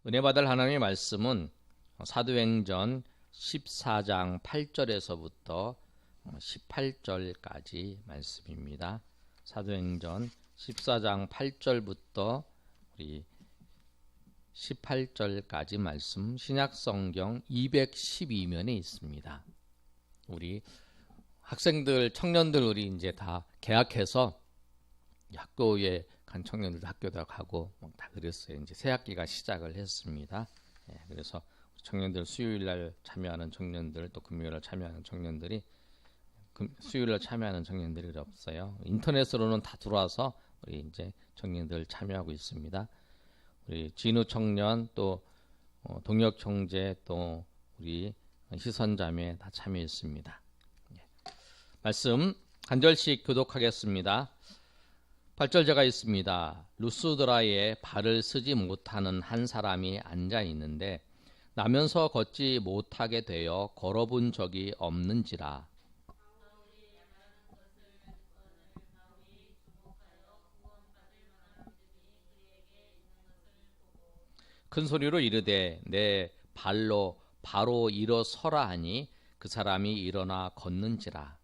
은혜 받을 하나님의 말씀은 사도행전 14장 8절에서부터 18절까지 말씀입니다. 사도행전 14장 8절부터 우리 18절까지 말씀 신약성경 212면에 있습니다. 우리 학생들, 청년들 우리 이제 다 개학해서 학교에 간 청년들도 학교도 가고 다 그랬어요. 이제 새 학기가 시작을 했습니다. 그래서 청년들 수요일날 참여하는 청년들 또 금요일날 참여하는 청년들이 수요일날 참여하는 청년들이 없어요. 인터넷으로는 다 들어와서 우리 이제 청년들 참여하고 있습니다. 우리 진우 청년 또 동혁 형제 또 우리 희선자매 다 참여했습니다. 말씀 한 절씩 교독하겠습니다. 8절 있습니다. 루스드라에 발을 쓰지 못하는 한 사람이 앉아 있는데 나면서 걷지 못하게 되어 걸어본 적이 없는지라. 큰 소리로 이르되 내 발로 바로 일어서라 하니 그 사람이 일어나 걷는지라.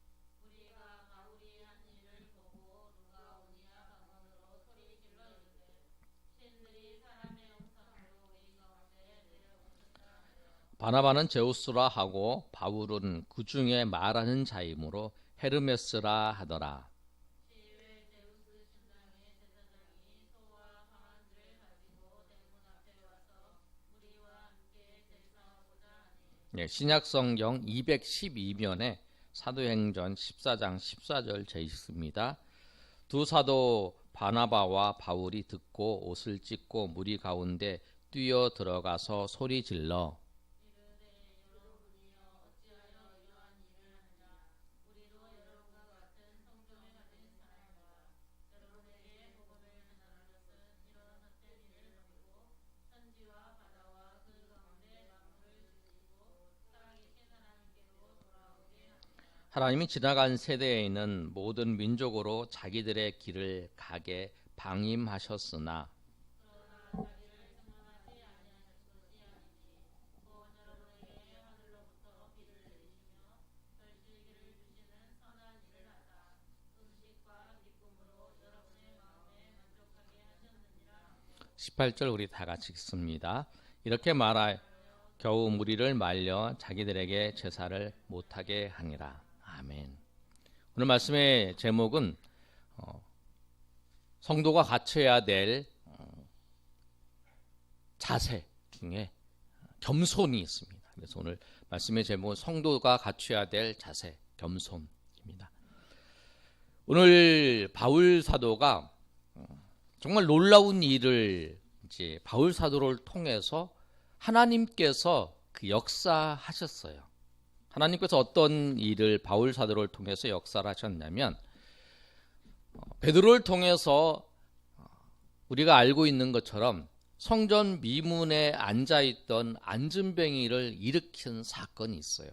바나바는 제우스라 하고 바울은 그 중에 말하는 자이므로 헤르메스라 하더라. 신약성경 212면에 사도행전 14장 14절 제 있습니다. 두 사도 바나바와 바울이 듣고 옷을 찢고 무리 가운데 뛰어 들어가서 소리 질러 하나님이 지나간 세대에 있는 모든 민족으로 자기들의 길을 가게 방임하셨으나 (18절) 우리 다 같이 읽습니다. 이렇게 말하여 겨우 무리를 말려 자기들에게 제사를 못하게 하니라. 아멘. 오늘 말씀의 제목은 성도가 갖춰야 될 자세 중에 겸손이 있습니다. 그래서 오늘 말씀의 제목은 성도가 갖춰야 될 자세, 겸손입니다. 오늘 바울 사도가 정말 놀라운 일을 이제 바울 사도를 통해서 하나님께서 그 역사하셨어요. 하나님께서 어떤 일을 바울 사도를 통해서 역사를 하셨냐면 베드로를 통해서 우리가 알고 있는 것처럼 성전 미문에 앉아있던 안진뱅이를 일으킨 사건이 있어요.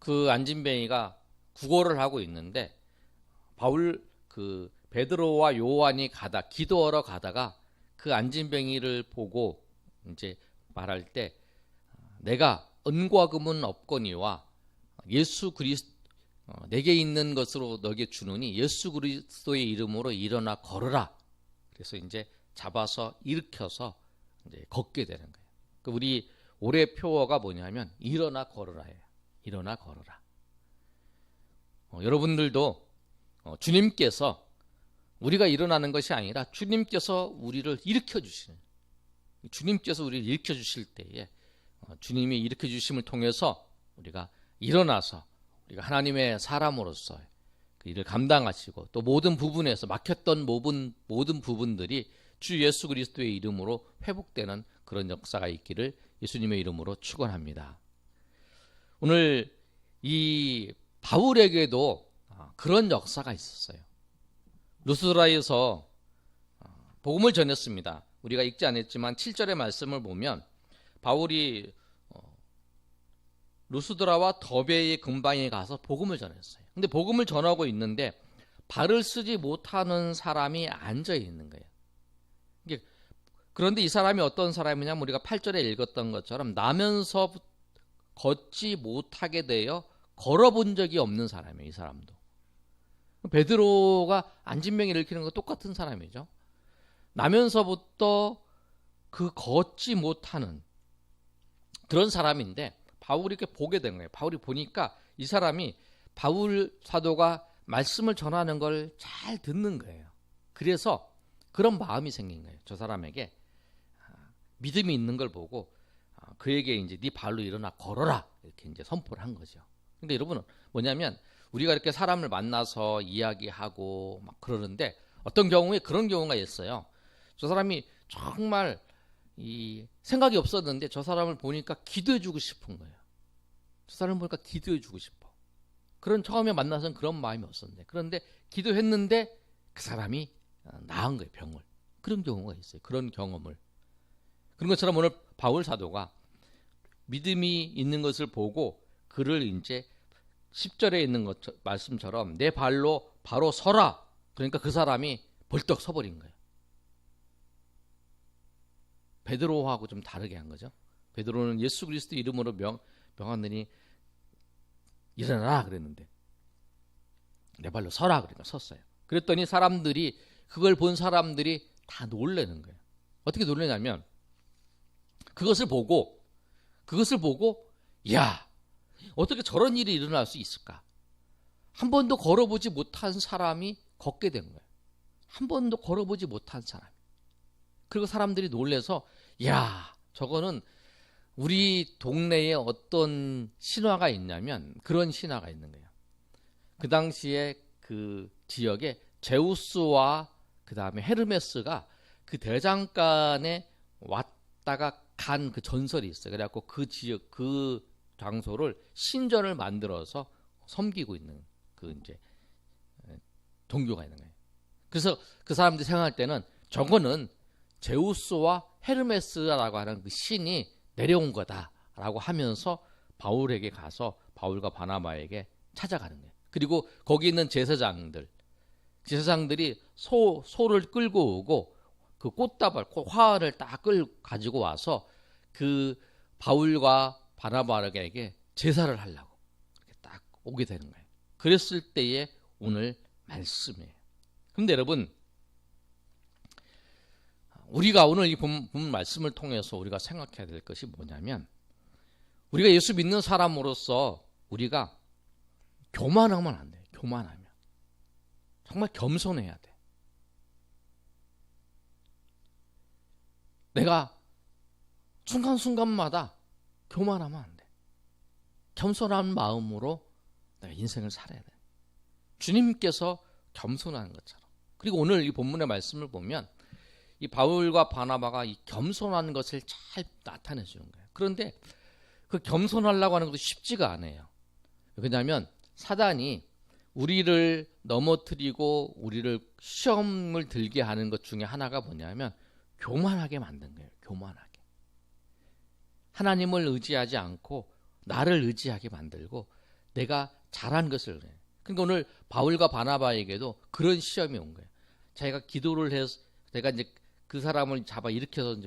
그 안진뱅이가 구걸을 하고 있는데 베드로와 요한이 기도하러 가다가 그 안진뱅이를 보고 이제 말할 때 내가 은과 금은 없거니와 예수 그리스도 내게 있는 것으로 너에게 주노니 예수 그리스도의 이름으로 일어나 걸어라. 그래서 이제 잡아서 일으켜서 이제 걷게 되는 거예요. 우리 올해 표어가 뭐냐면 일어나 걸어라예요. 일어나 걸어라. 여러분들도 주님께서 우리가 일어나는 것이 아니라 주님께서 우리를 일으켜 주시는, 주님께서 우리를 일으켜 주실 때에 주님이 일으켜 주심을 통해서 우리가 일어나서 우리가 하나님의 사람으로서 그 일을 감당하시고 또 모든 부분에서 막혔던 모든 부분들이 주 예수 그리스도의 이름으로 회복되는 그런 역사가 있기를 예수님의 이름으로 축원합니다. 오늘 이 바울에게도 그런 역사가 있었어요. 루스드라에서 복음을 전했습니다. 우리가 읽지 않았지만 7절의 말씀을 보면 바울이 루스드라와 더베의 근방에 가서 복음을 전했어요. 근데 복음을 전하고 있는데 발을 쓰지 못하는 사람이 앉아 있는 거예요. 이게 그런데 이 사람이 어떤 사람이냐면 우리가 8절에 읽었던 것처럼 나면서 걷지 못하게 되어 걸어본 적이 없는 사람이에요. 이 사람도. 베드로가 안진병 일으키는 거 똑같은 사람이죠. 나면서부터 그 걷지 못하는 그런 사람인데 바울이 이렇게 보게 된 거예요. 바울이 보니까 이 사람이 바울 사도가 말씀을 전하는 걸 잘 듣는 거예요. 그래서 그런 마음이 생긴 거예요. 저 사람에게 믿음이 있는 걸 보고 그에게 이제 네 발로 일어나 걸어라 이렇게 이제 선포를 한 거죠. 근데 여러분은 뭐냐면 우리가 이렇게 사람을 만나서 이야기하고 막 그러는데 어떤 경우에 그런 경우가 있어요. 저 사람이 정말 이 생각이 없었는데 저 사람을 보니까 기도해주고 싶은 거예요. 저 사람을 보니까 기도해주고 싶어. 그런 처음에 만나서는 그런 마음이 없었는데 그런데 기도했는데 그 사람이 나은 거예요. 병을. 그런 경우가 있어요. 그런 경험을. 그런 것처럼 오늘 바울 사도가 믿음이 있는 것을 보고 그를 이제 10절에 있는 것 말씀처럼 내 발로 바로 서라. 그러니까 그 사람이 벌떡 서버린 거예요. 베드로하고 좀 다르게 한 거죠. 베드로는 예수 그리스도 이름으로 명하느니 일어나라 그랬는데 내 발로 서라 그러니까 섰어요. 그랬더니 사람들이 그걸 본 사람들이 다 놀라는 거예요. 어떻게 놀라냐면 그것을 보고 야 어떻게 저런 일이 일어날 수 있을까? 한 번도 걸어보지 못한 사람이 걷게 된 거예요. 한 번도 걸어보지 못한 사람. 그리고 사람들이 놀래서 야 저거는 우리 동네에 어떤 신화가 있냐면 그런 신화가 있는 거예요. 그 당시에 그 지역에 제우스와 그 다음에 헤르메스가 그 대장간에 왔다가 간 그 전설이 있어요. 그래갖고 그 지역 그 장소를 신전을 만들어서 섬기고 있는 그 이제 종교가 있는 거예요. 그래서 그 사람들이 생각할 때는 저거는 제우스와 헤르메스라고 하는 그 신이 내려온 거다라고 하면서 바울에게 가서 바울과 바나바에게 찾아가는 거예요. 그리고 거기 있는 제사장들이 소를 끌고 오고 그 꽃다발, 화를 딱 가지고 와서 그 바울과 바나바에게 제사를 하려고 이렇게 딱 오게 되는 거예요. 그랬을 때에 오늘 말씀이에요. 그런데 여러분 우리가 오늘 이 본 말씀을 통해서 우리가 생각해야 될 것이 뭐냐면 우리가 예수 믿는 사람으로서 우리가 교만하면 안 돼요. 교만하면 정말 겸손해야 돼. 내가 순간순간마다 교만하면 안 돼. 겸손한 마음으로 내가 인생을 살아야 돼. 주님께서 겸손한 것처럼. 그리고 오늘 이 본문의 말씀을 보면 이 바울과 바나바가 이 겸손한 것을 잘 나타내 주는 거예요. 그런데 그 겸손하려고 하는 것도 쉽지가 않아요. 왜냐하면 사단이 우리를 넘어뜨리고 우리를 시험을 들게 하는 것 중에 하나가 뭐냐면 교만하게 만든 거예요. 교만하게. 하나님을 의지하지 않고 나를 의지하게 만들고 내가 잘한 것을 해요. 그러니까 오늘 바울과 바나바에게도 그런 시험이 온 거예요. 자기가 기도를 해서 내가 이제 그 사람을 잡아 일으켜서 이제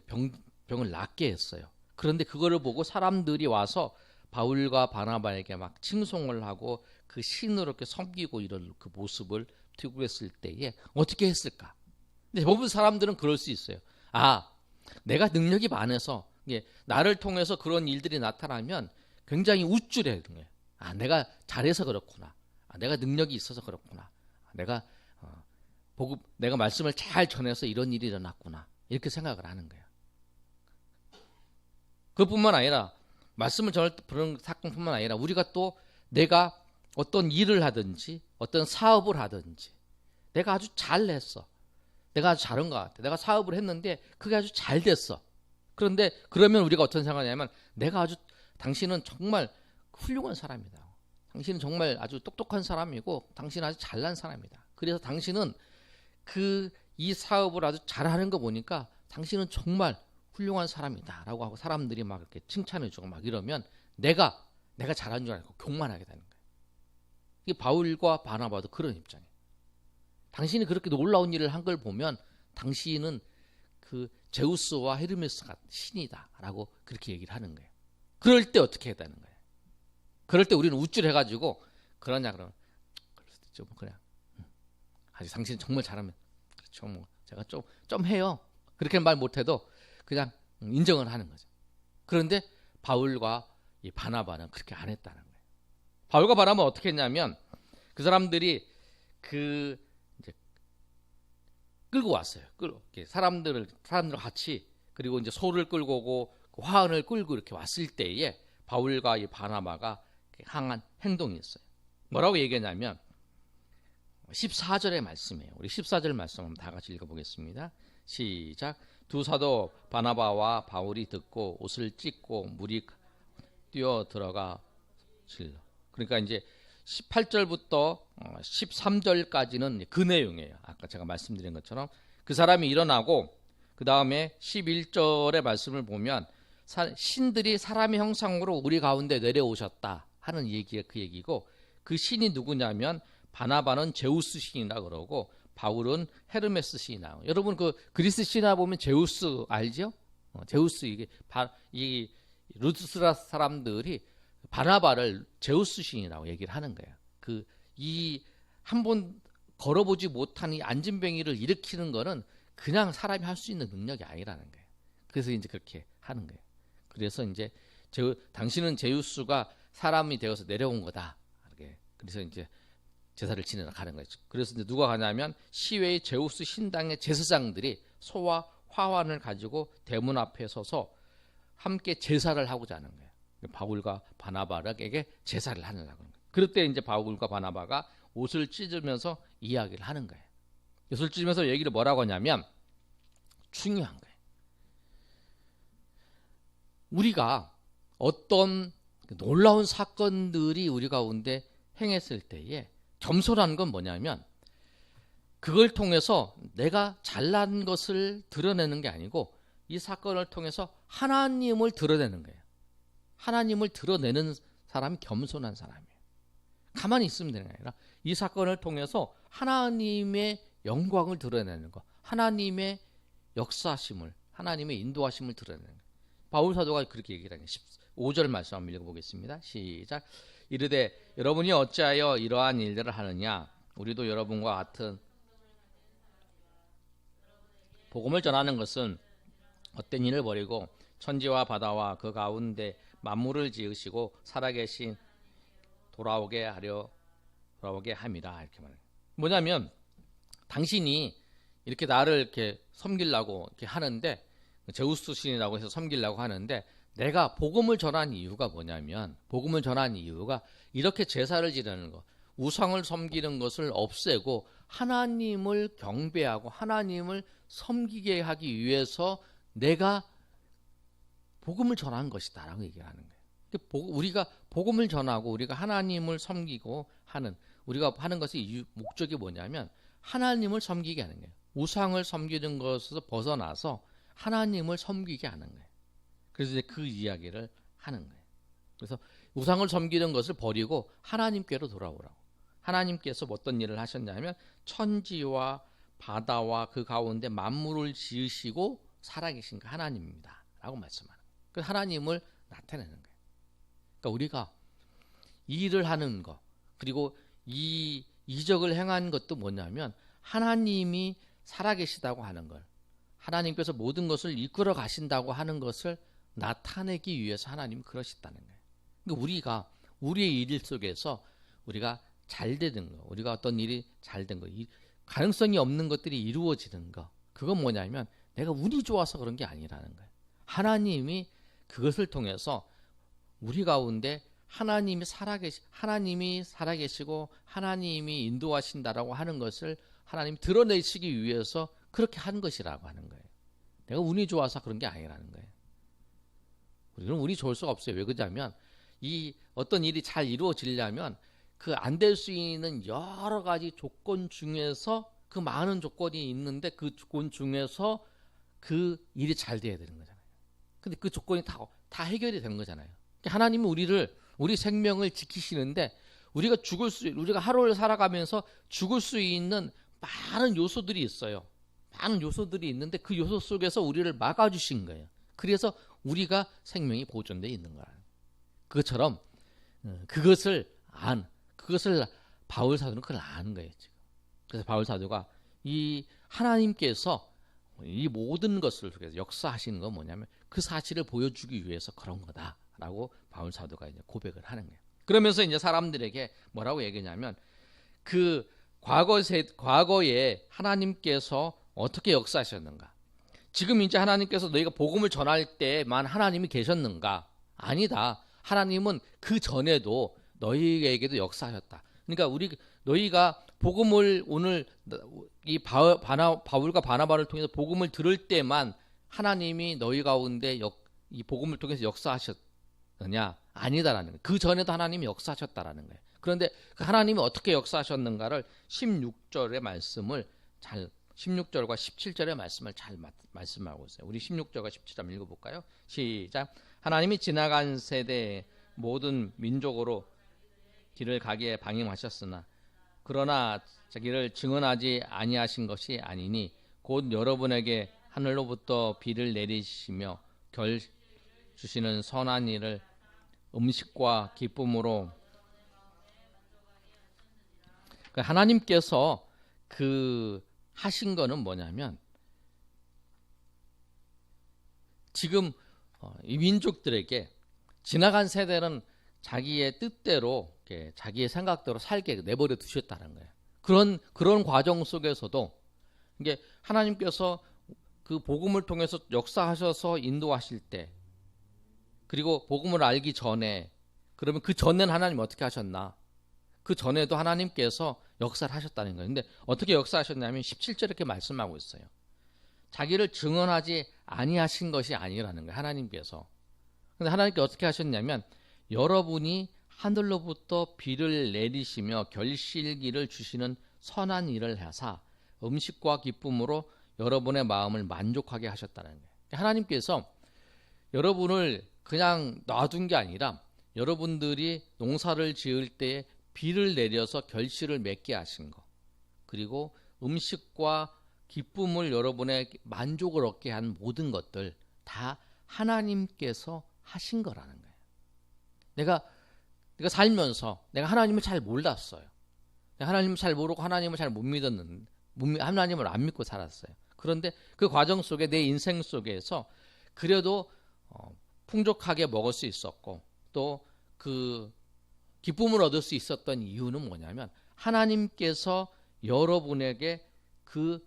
병을 낫게 했어요. 그런데 그거를 보고 사람들이 와서 바울과 바나바에게 막 칭송을 하고 그 신으로 이렇게 섬기고 이런 그 모습을 튀고했을 때에 어떻게 했을까? 근데 대부분 사람들은 그럴 수 있어요. 아, 내가 능력이 많아서 나를 통해서 그런 일들이 나타나면 굉장히 우쭐해. 아, 내가 잘해서 그렇구나. 아, 내가 능력이 있어서 그렇구나. 내가 내가 말씀을 잘 전해서 이런 일이 일어났구나. 이렇게 생각을 하는 거예요. 그뿐만 아니라 말씀을 전할 때 그런 사건뿐만 아니라 우리가 또 내가 어떤 일을 하든지 어떤 사업을 하든지 내가 아주 잘했어. 내가 아주 잘한 것 같아. 내가 사업을 했는데 그게 아주 잘 됐어. 그런데 그러면 우리가 어떤 생각하냐면 당신은 정말 훌륭한 사람이다. 당신은 정말 아주 똑똑한 사람이고 당신은 아주 잘난 사람이다. 그래서 당신은 이 사업을 아주 잘하는 거 보니까 당신은 정말 훌륭한 사람이다 라고 하고 사람들이 막 이렇게 칭찬해주고 막 이러면 내가 잘한 줄 알고 교만하게 되는 거예요. 이게 바울과 바나바도 그런 입장이에요. 당신이 그렇게 놀라운 일을 한 걸 보면 당신은 그 제우스와 헤르메스가 신이다라고 그렇게 얘기를 하는 거예요. 그럴 때 어떻게 해야 되는 거예요? 그럴 때 우리는 우쭐해가지고 그러냐 그러면 좀 그냥 아직 당신 정말 잘하면 그렇죠 뭐 제가 좀 해요. 그렇게 말 못해도 그냥 인정을 하는 거죠. 그런데 바울과 이 바나바는 그렇게 안 했다는 거예요. 바울과 바나바는 어떻게 했냐면 그 사람들이 그 이제 끌고 왔어요. 사람들을 같이 그리고 이제 소를 끌고 오고 화환을 끌고 이렇게 왔을 때에 바울과 이 바나바가 항한 행동이 있어요. 뭐라고 얘기하냐면 14절의 말씀이에요. 우리 14절 말씀 한번 다 같이 읽어보겠습니다. 시작. 두 사도 바나바와 바울이 듣고 옷을 찢고 물이 뛰어 들어가 질러. 그러니까 이제 18절부터 13절까지는 그 내용이에요. 아까 제가 말씀드린 것처럼 그 사람이 일어나고 그 다음에 11절의 말씀을 보면 신들이 사람의 형상으로 우리 가운데 내려오셨다 하는 얘기가 그 얘기고 그 신이 누구냐면 바나바는 제우스 신이라 그러고 바울은 헤르메스 신이나. 여러분 그 그리스 신화 보면 제우스 알죠? 제우스 이 루스라 사람들이 바나바를 제우스 신이라고 얘기를 하는 거예요. 그 이 한 번 걸어보지 못한 이 안진뱅이를 일으키는 거는 그냥 사람이 할 수 있는 능력이 아니라는 거예요. 그래서 이제 그렇게 하는 거예요. 그래서 이제 당신은 제우스가 사람이 되어서 내려온 거다. 그래서 이제 제사를 지내러 가는 거죠. 그래서 이제 누가 가냐면 시외의 제우스 신당의 제사장들이 소와 화환을 가지고 대문 앞에 서서 함께 제사를 하고자 하는 거예요. 바울과 바나바에게 제사를 하려고 하는 거예요. 그럴 때 이제 바울과 바나바가 옷을 찢으면서 이야기를 하는 거예요. 옷을 찢으면서 얘기를 뭐라고 하냐면 중요한 거예요. 우리가 어떤 놀라운 사건들이 우리 가운데 행했을 때에 겸손한 건 뭐냐면 그걸 통해서 내가 잘난 것을 드러내는 게 아니고 이 사건을 통해서 하나님을 드러내는 거예요. 하나님을 드러내는 사람이 겸손한 사람이에요. 가만히 있으면 되는 게 아니라 이 사건을 통해서 하나님의 영광을 드러내는 거, 하나님의 역사심을, 하나님의 인도하심을 드러내는 거예요. 바울 사도가 그렇게 얘기를 하는 15절 말씀 한번 읽어보겠습니다. 시작. 이르되 여러분이 어찌하여 이러한 일들을 하느냐? 우리도 여러분과 같은 복음을 전하는 것은 헛된 일을 버리고 천지와 바다와 그 가운데 만물을 지으시고 살아계신 돌아오게 함이라. 이렇게 말해요. 뭐냐면 당신이 이렇게 나를 이렇게 섬기려고 이렇게 하는데 제우스 신이라고 해서 섬기려고 하는데 내가 복음을 전한 이유가 뭐냐면 복음을 전한 이유가 이렇게 제사를 지내는 것, 우상을 섬기는 것을 없애고 하나님을 경배하고 하나님을 섬기게 하기 위해서 내가 복음을 전한 것이다 라고 얘기를 하는 거예요. 우리가 복음을 전하고 우리가 하나님을 섬기고 하는 우리가 하는 것의 목적이 뭐냐면 하나님을 섬기게 하는 거예요. 우상을 섬기는 것에서 벗어나서 하나님을 섬기게 하는 거예요. 그래서 이제 그 이야기를 하는 거예요. 그래서 우상을 섬기는 것을 버리고 하나님께로 돌아오라고. 하나님께서 어떤 일을 하셨냐면 천지와 바다와 그 가운데 만물을 지으시고 살아계신 그 하나님입니다 라고 말씀하는 거예요. 그 하나님을 나타내는 거예요. 그러니까 우리가 이 일을 하는 것 그리고 이 이적을 행한 것도 뭐냐면 하나님이 살아계시다고 하는 걸, 하나님께서 모든 것을 이끌어 가신다고 하는 것을 나타내기 위해서 하나님이 그러셨다는 거예요. 그러니까 우리가 우리의 일 속에서 우리가 잘 되는 거, 우리가 어떤 일이 잘 된 거, 가능성이 없는 것들이 이루어지는 거, 그건 뭐냐면 내가 운이 좋아서 그런 게 아니라는 거예요. 하나님이 그것을 통해서 우리 가운데 하나님이 살아계시고 하나님이 인도하신다라고 하는 것을 하나님이 드러내시기 위해서 그렇게 한 것이라고 하는 거예요. 내가 운이 좋아서 그런 게 아니라는 거예요. 우리는 운이 좋을 수가 없어요. 왜 그러냐면 이 어떤 일이 잘 이루어지려면 그 안 될 수 있는 여러 가지 조건 중에서 그 많은 조건이 있는데 그 조건 중에서 그 일이 잘 돼야 되는 거잖아요. 근데 그 조건이 다 해결이 되는 거잖아요. 하나님은 우리 생명을 지키시는데 우리가 하루를 살아가면서 죽을 수 있는 많은 요소들이 있어요. 많은 요소들이 있는데 그 요소 속에서 우리를 막아주신 거예요. 그래서 우리가 생명이 보존되어 있는 거예요. 그것처럼 그것을 바울 사도는 그걸 아는 거예요. 지금. 그래서 바울 사도가 이 하나님께서 이 모든 것을 속에서 역사하시는 건 뭐냐면 그 사실을 보여주기 위해서 그런 거다라고 바울 사도가 이제 고백을 하는 거예요. 그러면서 이제 사람들에게 뭐라고 얘기냐면 그 과거에 하나님께서 어떻게 역사하셨는가? 지금 이제 하나님께서 너희가 복음을 전할 때만 하나님이 계셨는가? 아니다. 하나님은 그 전에도 너희에게도 역사하셨다. 그러니까 너희가 복음을 오늘 이 바울과 바나바를 통해서 복음을 들을 때만 하나님이 너희 가운데 이 복음을 통해서 역사하셨느냐? 아니다라는 거예요. 그 전에도 하나님이 역사하셨다라는 거예요. 그런데 그 하나님이 어떻게 역사하셨는가를 16절의 말씀을 16절과 17절의 말씀을 잘 말씀하고 있어요. 우리 16절과 17절 한번 읽어볼까요? 시작. 하나님이 지나간 세대의 모든 민족으로 길을 가기에 방임하셨으나 그러나 자기를 증언하지 아니하신 것이 아니니 곧 여러분에게 하늘로부터 비를 내리시며 결 주시는 선한 일을 음식과 기쁨으로 하나님께서 하신 거는 뭐냐면 지금 이 민족들에게 지나간 세대는 자기의 뜻대로 자기의 생각대로 살게 내버려 두셨다는 거예요. 그런 과정 속에서도 이게 하나님께서 그 복음을 통해서 역사하셔서 인도하실 때 그리고 복음을 알기 전에 그러면 그 전에는 하나님 어떻게 하셨나? 그 전에도 하나님께서 역사를 하셨다는 거예요. 근데 어떻게 역사하셨냐면 17절에 이렇게 말씀하고 있어요. 자기를 증언하지 아니하신 것이 아니라는 거예요. 하나님께서. 근데 하나님께 어떻게 하셨냐면 여러분이 하늘로부터 비를 내리시며 결실기를 주시는 선한 일을 하사 음식과 기쁨으로 여러분의 마음을 만족하게 하셨다는 거예요. 하나님께서 여러분을 그냥 놔둔 게 아니라 여러분들이 농사를 지을 때 비를 내려서 결실을 맺게 하신 거, 그리고 음식과 기쁨을 여러분의 만족을 얻게 한 모든 것들 다 하나님께서 하신 거라는 거예요. 내가 살면서 내가 하나님을 잘 몰랐어요. 내가 하나님을 잘 모르고 하나님을 잘 못 믿었는데 하나님을 안 믿고 살았어요. 그런데 그 과정 속에 내 인생 속에서 그래도 풍족하게 먹을 수 있었고 또 그 기쁨을 얻을 수 있었던 이유는 뭐냐면 하나님께서 여러분에게 그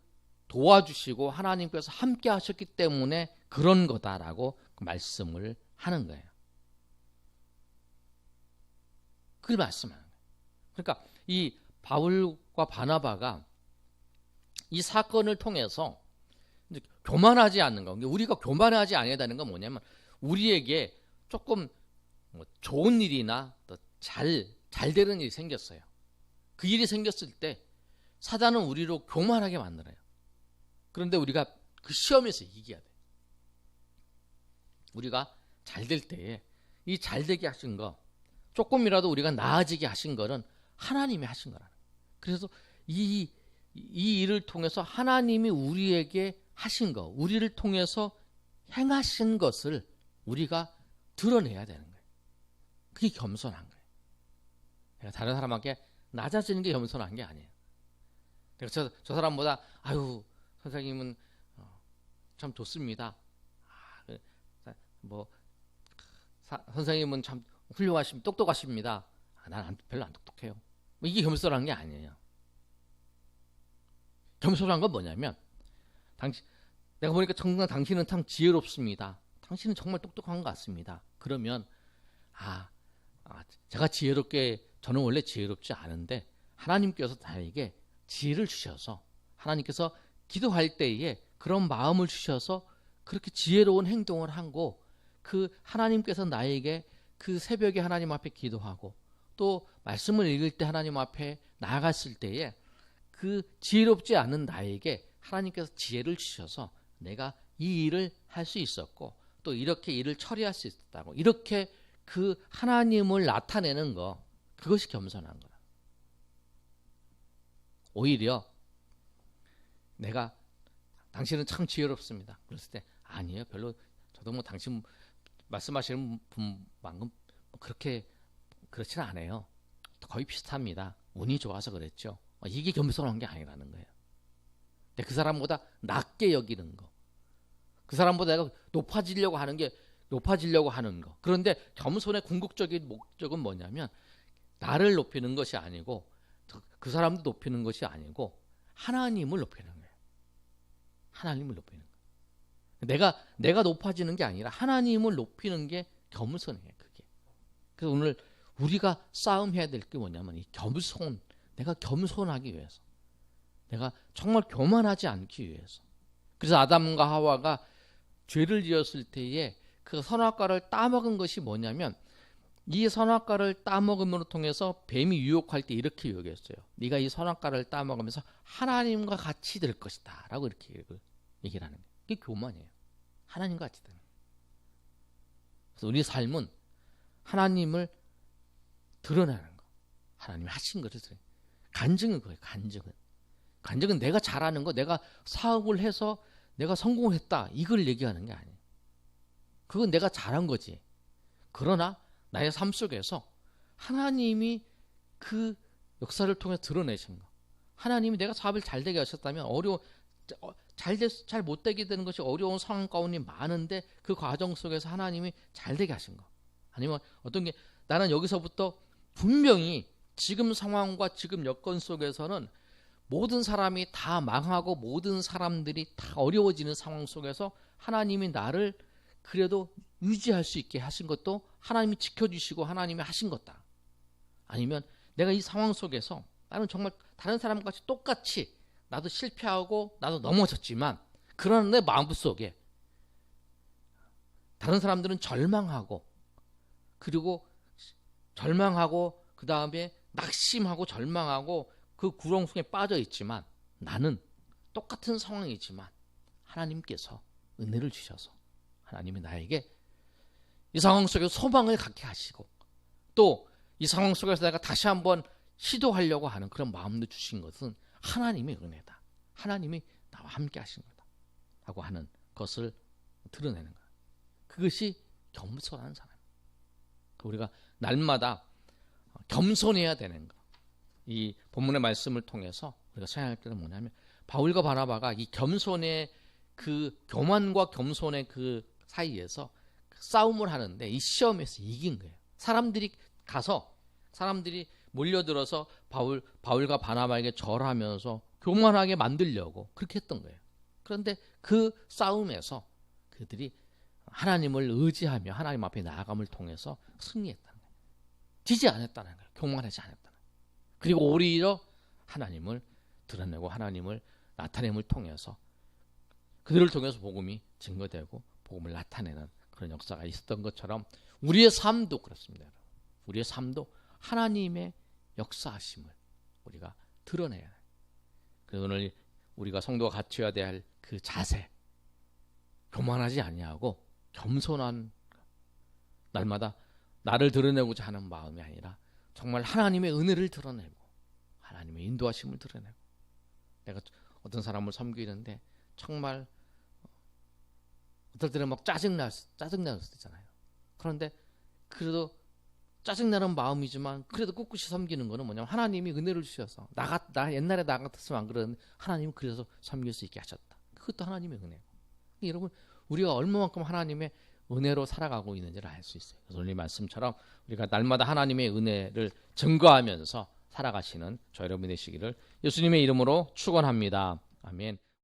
도와주시고 하나님께서 함께 하셨기 때문에 그런 거다라고 말씀을 하는 거예요. 그걸 말씀하는 거예요. 그러니까 이 바울과 바나바가 이 사건을 통해서 이제 교만하지 않는 거. 우리가 교만하지 않아야 되는 건 뭐냐면 우리에게 조금 좋은 일이나 잘 되는 일이 생겼어요. 그 일이 생겼을 때 사단은 우리로 교만하게 만들어요. 그런데 우리가 그 시험에서 이겨야 돼. 우리가 잘 될 때에 이 잘 되게 하신 거 조금이라도 우리가 나아지게 하신 거는 하나님이 하신 거라는 거예요. 그래서 이 일을 통해서 하나님이 우리에게 하신 거, 우리를 통해서 행하신 것을 우리가 드러내야 되는 거예요. 그게 겸손한 거예요. 내가 다른 사람에게 낮아지는 게 겸손한 게 아니에요. 내가 저 사람보다 아유 선생님은 참 좋습니다. 선생님은 참 훌륭하십니다. 똑똑하십니다. 난 별로 안 똑똑해요. 이게 겸손한 게 아니에요. 겸손한 건 뭐냐면 내가 보니까 정말 당신은 참 지혜롭습니다. 당신은 정말 똑똑한 것 같습니다. 그러면 제가 저는 원래 지혜롭지 않은데 하나님께서 나에게 지혜를 주셔서 하나님께서 기도할 때에 그런 마음을 주셔서 그렇게 지혜로운 행동을 하고 그 하나님께서 나에게 그 새벽에 하나님 앞에 기도하고 또 말씀을 읽을 때 하나님 앞에 나아갔을 때에 그 지혜롭지 않은 나에게 하나님께서 지혜를 주셔서 내가 이 일을 할 수 있었고 또 이렇게 일을 처리할 수 있었다고 이렇게 그 하나님을 나타내는 거 그것이 겸손한 거라. 오히려 내가 당신은 참 지혜롭습니다. 그랬을 때 아니에요. 별로 저도 뭐 당신 말씀하시는 분만큼 그렇게 그렇지는 않아요. 거의 비슷합니다. 운이 좋아서 그랬죠. 이게 겸손한 게 아니라는 거예요. 근데 그 사람보다 낮게 여기는 거, 그 사람보다 내가 높아지려고 하는 거. 그런데 겸손의 궁극적인 목적은 뭐냐면 나를 높이는 것이 아니고 그 사람도 높이는 것이 아니고 하나님을 높이는 거예요. 하나님을 높이는 거예요. 내가 높아지는 게 아니라 하나님을 높이는 게 겸손이에요. 그게. 그래서 오늘 우리가 싸움해야 될 게 뭐냐면 이 겸손, 내가 겸손하기 위해서, 내가 정말 교만하지 않기 위해서. 그래서 아담과 하와가 죄를 지었을 때에 그 선악과를 따먹은 것이 뭐냐면 이 선악과를 따먹음으로 통해서 뱀이 유혹할 때 이렇게 유혹했어요. 네가 이 선악과를 따먹으면서 하나님과 같이 될 것이다 라고 이렇게 얘기를 하는 거예요. 이게 교만이에요. 하나님과 같이 되는 거예요. 그래서 우리 삶은 하나님을 드러내는 거, 하나님이 하신 것을 드러내는 거예요. 간증은 그거예요. 간증은 내가 잘하는 거, 내가 사업을 해서 내가 성공했다 이걸 얘기하는 게 아니에요. 그건 내가 잘한 거지. 그러나 나의 삶 속에서 하나님이 그 역사를 통해 드러내신 거, 하나님이 내가 사업을 잘 되게 하셨다면 잘 못 되게 되는 것이 어려운 상황 가운데 많은데 그 과정 속에서 하나님이 잘 되게 하신 거, 아니면 어떤 게 나는 여기서부터 분명히 지금 상황과 지금 여건 속에서는 모든 사람이 다 망하고 모든 사람들이 다 어려워지는 상황 속에서 하나님이 나를 그래도 유지할 수 있게 하신 것도 하나님이 지켜주시고 하나님이 하신 거다. 아니면 내가 이 상황 속에서 나는 정말 다른 사람같이 똑같이 나도 실패하고 나도 넘어졌지만 그러나 내 마음속에 다른 사람들은 절망하고 그 다음에 낙심하고 절망하고 그 구렁 속에 빠져 있지만 나는 똑같은 상황이지만 하나님께서 은혜를 주셔서 하나님이 나에게 이 상황 속에서 소망을 갖게 하시고 또 이 상황 속에서 내가 다시 한번 시도하려고 하는 그런 마음도 주신 것은 하나님의 은혜다. 하나님이 나와 함께 하신 거다 라고 하는 것을 드러내는 거예요. 그것이 겸손한 사람. 우리가 날마다 겸손해야 되는 거. 이 본문의 말씀을 통해서 우리가 생각할 때는 뭐냐면 바울과 바나바가 이 겸손의 그 교만과 겸손의 그 사이에서 싸움을 하는데 이 시험에서 이긴 거예요. 사람들이 몰려들어서 바울과 바나바에게 절하면서 교만하게 만들려고 그렇게 했던 거예요. 그런데 그 싸움에서 그들이 하나님을 의지하며 하나님 앞에 나아감을 통해서 승리했다는 거예요. 지지 않았다는 거예요. 교만하지 않았다는 거예요. 그리고 오히려 하나님을 드러내고 하나님을 나타냄을 통해서 그들을 통해서 복음이 증거되고 복음을 나타내는 그런 역사가 있었던 것처럼 우리의 삶도 그렇습니다. 우리의 삶도 하나님의 역사하심을 우리가 드러내야 해요. 그래서 오늘 우리가 성도가 갖춰야 될 그 자세, 교만하지 아니하고 겸손한 날마다 나를 드러내고자 하는 마음이 아니라 정말 하나님의 은혜를 드러내고 하나님의 인도하심을 드러내고 내가 어떤 사람을 섬기는데 정말 어떨 때는 막 짜증날 수도 있잖아요. 그런데 그래도 짜증나는 마음이지만 그래도 꿋꿋이 섬기는 거는 뭐냐면 하나님이 은혜를 주셔서 나 옛날에 나 같았으면 안 그러는데 하나님은 그래서 섬길 수 있게 하셨다. 그것도 하나님의 은혜고. 여러분 우리가 얼마만큼 하나님의 은혜로 살아가고 있는지를 알 수 있어요. 그래서 오늘 이 말씀처럼 우리가 날마다 하나님의 은혜를 증거하면서 살아가시는 저 여러분 되시기를 예수님의 이름으로 축원합니다. 아멘.